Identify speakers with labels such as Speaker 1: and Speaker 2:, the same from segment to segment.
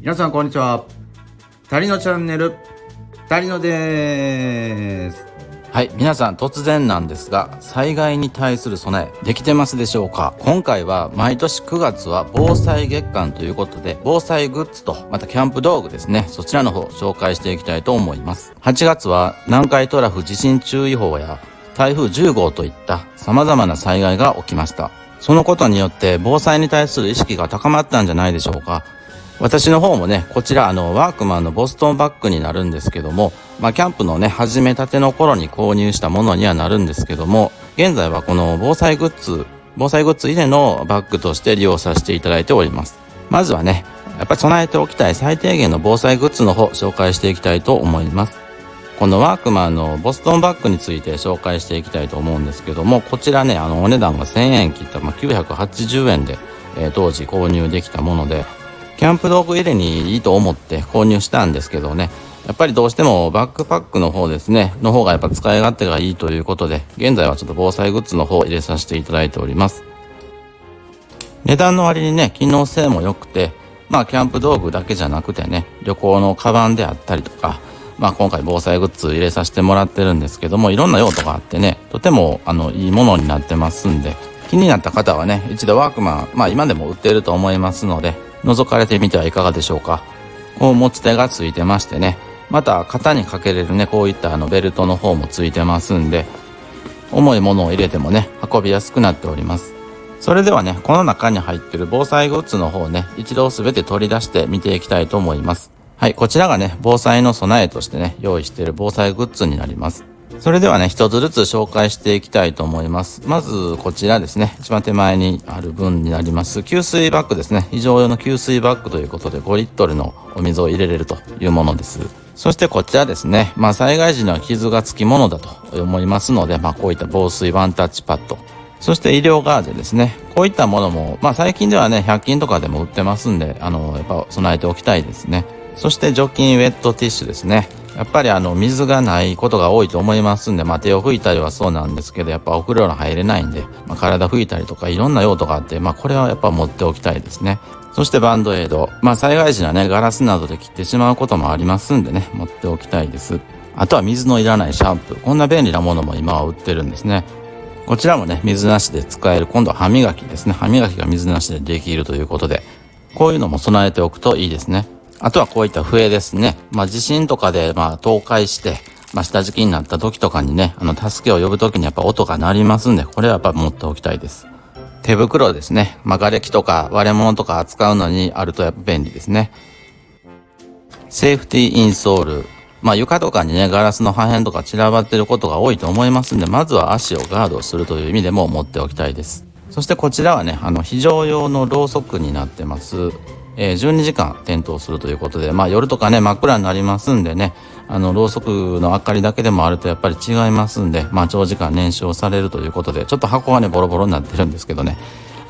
Speaker 1: 皆さんこんにちは。タリノチャンネル、タリノです。
Speaker 2: はい、皆さん突然なんですが、災害に対する備えできてますでしょうか？今回は毎年9月は防災月間ということで、防災グッズとまたキャンプ道具ですね、そちらの方紹介していきたいと思います。8月は南海トラフ地震注意報や台風10号といった様々な災害が起きました。そのことによって防災に対する意識が高まったんじゃないでしょうか。私の方もね、こちらワークマンのボストンバッグになるんですけども、キャンプのね、始めたての頃に購入したものにはなるんですけども、現在はこの防災グッズ入れのバッグとして利用させていただいております。まずはね、やっぱり備えておきたい最低限の防災グッズの方、紹介していきたいと思います。このワークマンのボストンバッグについて紹介していきたいと思うんですけども、こちらね、お値段が1000円切った、980円で、当時購入できたもので、キャンプ道具入れにいいと思って購入したんですけどね、やっぱりどうしてもバックパックの方ですね、の方がやっぱ使い勝手がいいということで、現在はちょっと防災グッズの方を入れさせていただいております。値段の割にね、機能性も良くて、キャンプ道具だけじゃなくてね、旅行のカバンであったりとか、今回防災グッズ入れさせてもらってるんですけども、いろんな用途があってね、とてもいいものになってますんで、気になった方はね、一度ワークマン、今でも売っていると思いますので、覗かれてみてはいかがでしょうか。こう持ち手がついてましてね、また肩にかけれるね、こういったベルトの方もついてますんで、重いものを入れてもね、運びやすくなっております。それではね、この中に入っている防災グッズの方をね、一度すべて取り出して見ていきたいと思います。はい、こちらがね、防災の備えとしてね、用意している防災グッズになります。それではね、一つずつ紹介していきたいと思います。まずこちらですね、一番手前にある分になります給水バッグですね。非常用の給水バッグということで5リットルのお水を入れれるというものです。そしてこちらですね、災害時には傷がつきものだと思いますので、こういった防水ワンタッチパッド、そして医療ガーゼですね。こういったものも最近ではね、100均とかでも売ってますんで、やっぱ備えておきたいですね。そして除菌ウェットティッシュですね。やっぱり水がないことが多いと思いますんで、手を拭いたりはそうなんですけど、やっぱお風呂に入れないんで、体拭いたりとかいろんな用途があって、これはやっぱ持っておきたいですね。そしてバンドエイド。災害時にはね、ガラスなどで切ってしまうこともありますんでね、持っておきたいです。あとは水のいらないシャンプー。こんな便利なものも今は売ってるんですね。こちらもね、水なしで使える、今度は歯磨きですね。歯磨きが水なしでできるということで、こういうのも備えておくといいですね。あとはこういった笛ですね。地震とかで倒壊して、下敷きになった時とかにね、助けを呼ぶ時にやっぱ音が鳴りますんで、これはやっぱ持っておきたいです。手袋ですね。瓦礫とか割れ物とか扱うのにあるとやっぱ便利ですね。セーフティーインソール。床とかにね、ガラスの破片とか散らばってることが多いと思いますんで、まずは足をガードするという意味でも持っておきたいです。そしてこちらはね、非常用のろうそくになってます。12時間点灯するということで、夜とかね、真っ暗になりますんでね、ろうそくの明かりだけでもあるとやっぱり違いますんで、長時間燃焼されるということで、ちょっと箱がね、ボロボロになってるんですけどね、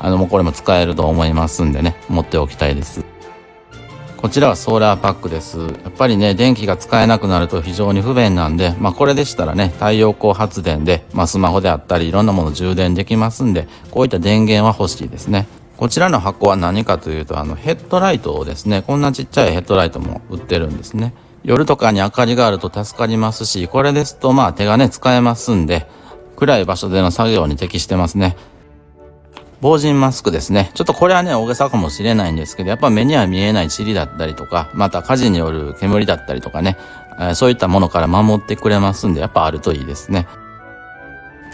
Speaker 2: もうこれも使えると思いますんでね、持っておきたいです。こちらはソーラーパックです。やっぱりね、電気が使えなくなると非常に不便なんで、これでしたらね、太陽光発電で、スマホであったりいろんなもの充電できますんで、こういった電源は欲しいですね。こちらの箱は何かというと、ヘッドライトですね。こんなちっちゃいヘッドライトも売ってるんですね。夜とかに明かりがあると助かりますし、これですと手がね、使えますんで、暗い場所での作業に適してますね。防塵マスクですね。ちょっとこれはね、大げさかもしれないんですけど、やっぱ目には見えない塵だったりとか、また火事による煙だったりとかね、そういったものから守ってくれますんで、やっぱあるといいですね。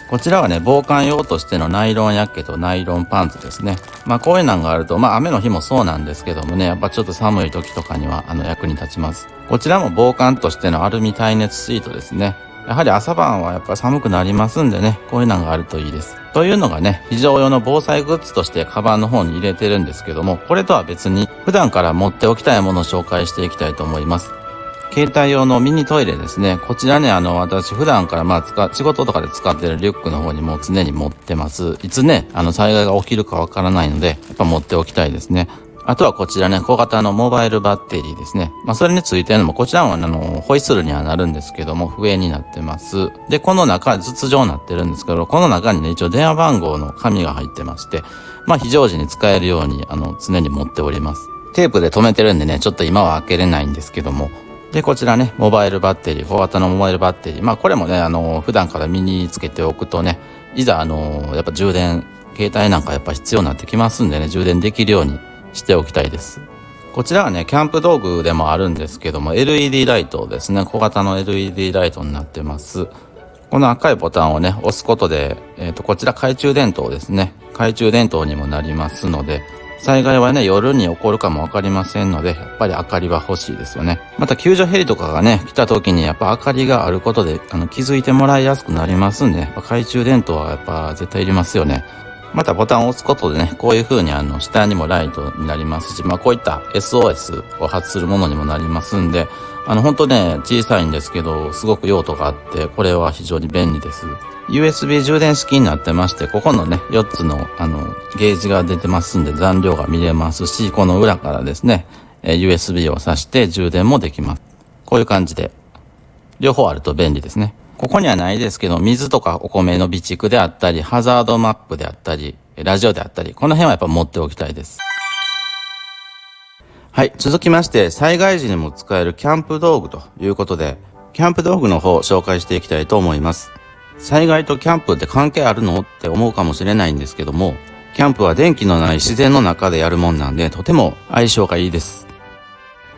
Speaker 2: こちらはね、防寒用としてのナイロンヤッケとナイロンパンツですね。こういうのがあると、雨の日もそうなんですけどもね、やっぱちょっと寒い時とかには役に立ちます。こちらも防寒としてのアルミ耐熱シートですね。やはり朝晩はやっぱ寒くなりますんでね、こういうのがあるといいです。というのがね、非常用の防災グッズとしてカバンの方に入れてるんですけども、これとは別に普段から持っておきたいものを紹介していきたいと思います。携帯用のミニトイレですね。こちらね、私普段から仕事とかで使ってるリュックの方にも常に持ってます。いつね、災害が起きるかわからないので、やっぱ持っておきたいですね。あとはこちらね、小型のモバイルバッテリーですね。それについてるのも、こちらはホイッスルにはなるんですけども、笛になってます。で、この中、筒状になってるんですけど、この中にね、一応電話番号の紙が入ってまして、非常時に使えるように、常に持っております。テープで留めてるんでね、ちょっと今は開けれないんですけども。で、こちらね、モバイルバッテリー、小型のモバイルバッテリー。これもね、普段から身につけておくとね、いざ、やっぱ充電、携帯なんかやっぱ必要になってきますんでね、充電できるようにしておきたいです。こちらはね、キャンプ道具でもあるんですけども、LED ライトですね、小型の LED ライトになってます。この赤いボタンをね、押すことで、こちら懐中電灯ですね。懐中電灯にもなりますので、災害はね、夜に起こるかもわかりませんので、やっぱり明かりは欲しいですよね。また救助ヘリとかがね、来た時にやっぱ明かりがあることで、気づいてもらいやすくなりますんで、懐中電灯はやっぱ絶対いりますよね。またボタンを押すことでね、こういう風に下にもライトになりますし、こういった SOS を発するものにもなりますんで、本当ね、小さいんですけど、すごく用途があって、これは非常に便利です。USB 充電式になってまして、ここのね、4つの、ゲージが出てますんで、残量が見れますし、この裏からですね、USB を挿して充電もできます。こういう感じで、両方あると便利ですね。ここにはないですけど、水とかお米の備蓄であったり、ハザードマップであったり、ラジオであったり、この辺はやっぱ持っておきたいです。はい、続きまして、災害時にも使えるキャンプ道具ということで、キャンプ道具の方を紹介していきたいと思います。災害とキャンプって関係あるのって思うかもしれないんですけども、キャンプは電気のない自然の中でやるもんなんで、とても相性がいいです。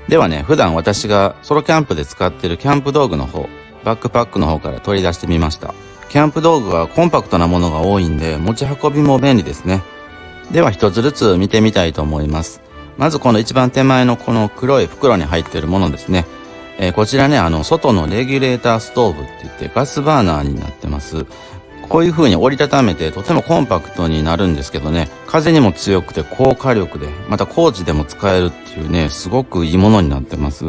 Speaker 2: ではね、普段私がソロキャンプで使っているキャンプ道具の方、バックパックの方から取り出してみました。キャンプ道具はコンパクトなものが多いんで、持ち運びも便利ですね。では一つずつ見てみたいと思います。まずこの一番手前のこの黒い袋に入っているものですね。こちらね、外のレギュレーターストーブって言ってガスバーナーになってます。こういう風に折りたためてとてもコンパクトになるんですけどね、風にも強くて高火力で、また工事でも使えるっていうね、すごくいいものになってます。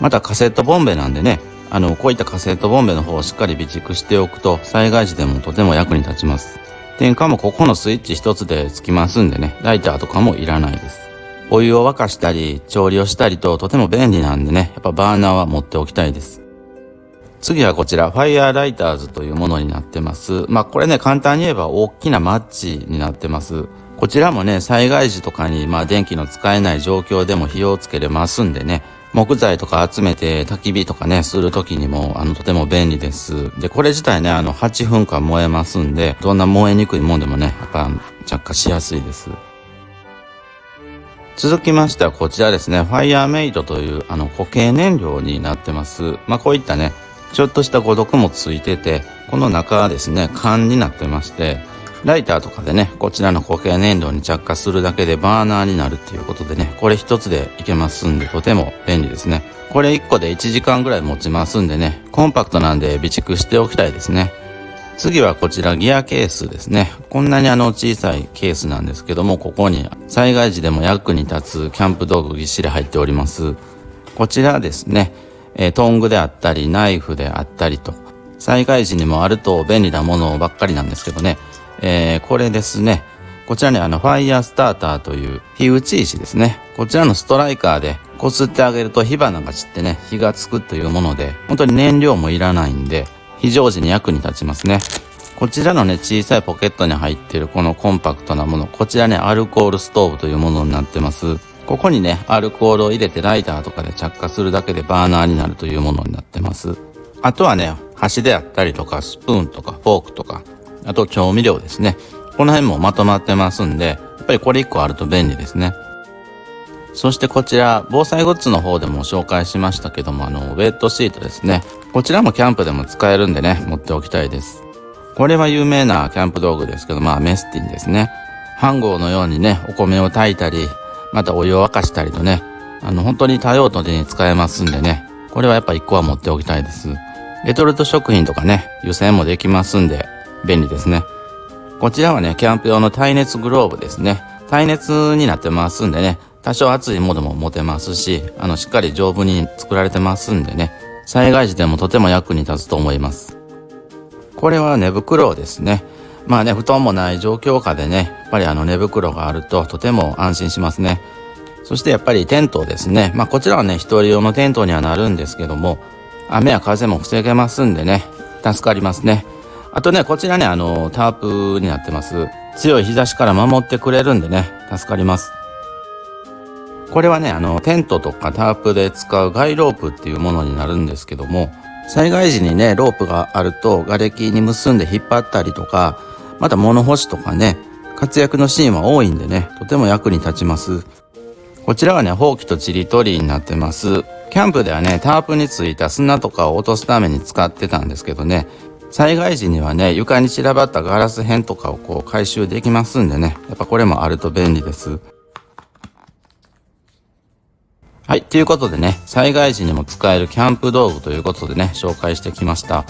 Speaker 2: またカセットボンベなんでね、こういったカセットボンベの方をしっかり備蓄しておくと災害時でもとても役に立ちます。点火もここのスイッチ一つでつきますんでね、ライターとかもいらないです。お湯を沸かしたり調理をしたりととても便利なんでね、やっぱバーナーは持っておきたいです。次はこちらファイヤーライターズというものになってます。これね、簡単に言えば大きなマッチになってます。こちらもね、災害時とかに電気の使えない状況でも火をつけれますんでね、木材とか集めて焚き火とかねする時にもとても便利です。でこれ自体ね8分間燃えますんで、どんな燃えにくいもんでもねやっぱ着火しやすいです。続きましてはこちらですね、ファイヤーメイトという固形燃料になってます。こういったねちょっとした誤毒もついてて、この中はですね缶になってまして、ライターとかでねこちらの固形燃料に着火するだけでバーナーになるっていうことでね、これ一つでいけますんでとても便利ですね。これ1個で1時間ぐらい持ちますんでね、コンパクトなんで備蓄しておきたいですね。次はこちらギアケースですね。こんなに小さいケースなんですけども、ここに災害時でも役に立つキャンプ道具ぎっしり入っております。こちらですね、トングであったりナイフであったりと、災害時にもあると便利なものばっかりなんですけどね、これですね、こちらにファイヤースターターという火打ち石ですね。こちらのストライカーでこすってあげると火花が散ってね火がつくというもので、本当に燃料もいらないんで非常時に役に立ちますね。こちらのね小さいポケットに入っているこのコンパクトなもの、こちらねアルコールストーブというものになってます。ここにねアルコールを入れてライターとかで着火するだけでバーナーになるというものになってます。あとはね箸であったりとかスプーンとかフォークとか、あと調味料ですね、この辺もまとまってますんで、やっぱりこれ1個あると便利ですね。そしてこちら防災グッズの方でも紹介しましたけども、ウェットシートですね。こちらもキャンプでも使えるんでね持っておきたいです。これは有名なキャンプ道具ですけど、メスティンですね。飯盒のようにねお米を炊いたり、またお湯を沸かしたりとね、本当に多用途に使えますんでね、これはやっぱ1個は持っておきたいです。レトルト食品とかね湯煎もできますんで便利ですね。こちらはねキャンプ用の耐熱グローブですね。耐熱になってますんでね、多少熱いものも持てますし、しっかり丈夫に作られてますんでね、災害時でもとても役に立つと思います。これは寝袋ですね。布団もない状況下でね、やっぱり寝袋があるととても安心しますね。そしてやっぱりテントですね。こちらはね一人用のテントにはなるんですけども、雨や風も防げますんでね助かりますね。あとねこちらねタープになってます。強い日差しから守ってくれるんでね助かります。これはね、テントとかタープで使うガイロープっていうものになるんですけども、災害時にね、ロープがあると瓦礫に結んで引っ張ったりとか、また物干しとかね、活躍のシーンは多いんでね、とても役に立ちます。こちらはね、ほうきとちりとりになってます。キャンプではね、タープについた砂とかを落とすために使ってたんですけどね、災害時にはね、床に散らばったガラス片とかをこう回収できますんでね、やっぱこれもあると便利です。はい。ということでね、災害時にも使えるキャンプ道具ということでね、紹介してきました。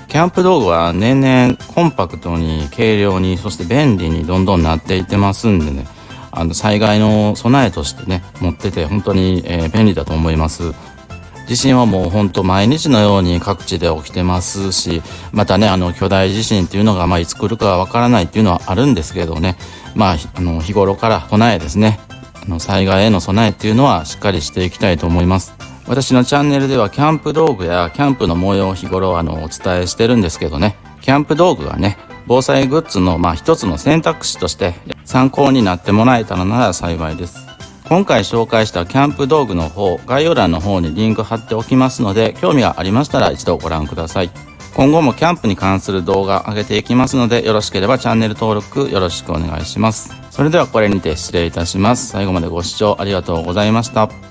Speaker 2: キャンプ道具は年々コンパクトに、軽量に、そして便利にどんどんなっていってますんでね、災害の備えとしてね、持ってて本当に、便利だと思います。地震はもう本当毎日のように各地で起きてますし、またね、巨大地震っていうのが、いつ来るかわからないっていうのはあるんですけどね、日頃から備えですね。災害への備えっていうのはしっかりしていきたいと思います。私のチャンネルではキャンプ道具やキャンプの模様を日頃お伝えしてるんですけどね、キャンプ道具はね、防災グッズの一つの選択肢として参考になってもらえたらなら幸いです。今回紹介したキャンプ道具の方、概要欄の方にリンク貼っておきますので、興味がありましたら一度ご覧ください。今後もキャンプに関する動画上げていきますので、よろしければチャンネル登録よろしくお願いします。それではこれにて失礼いたします。最後までご視聴ありがとうございました。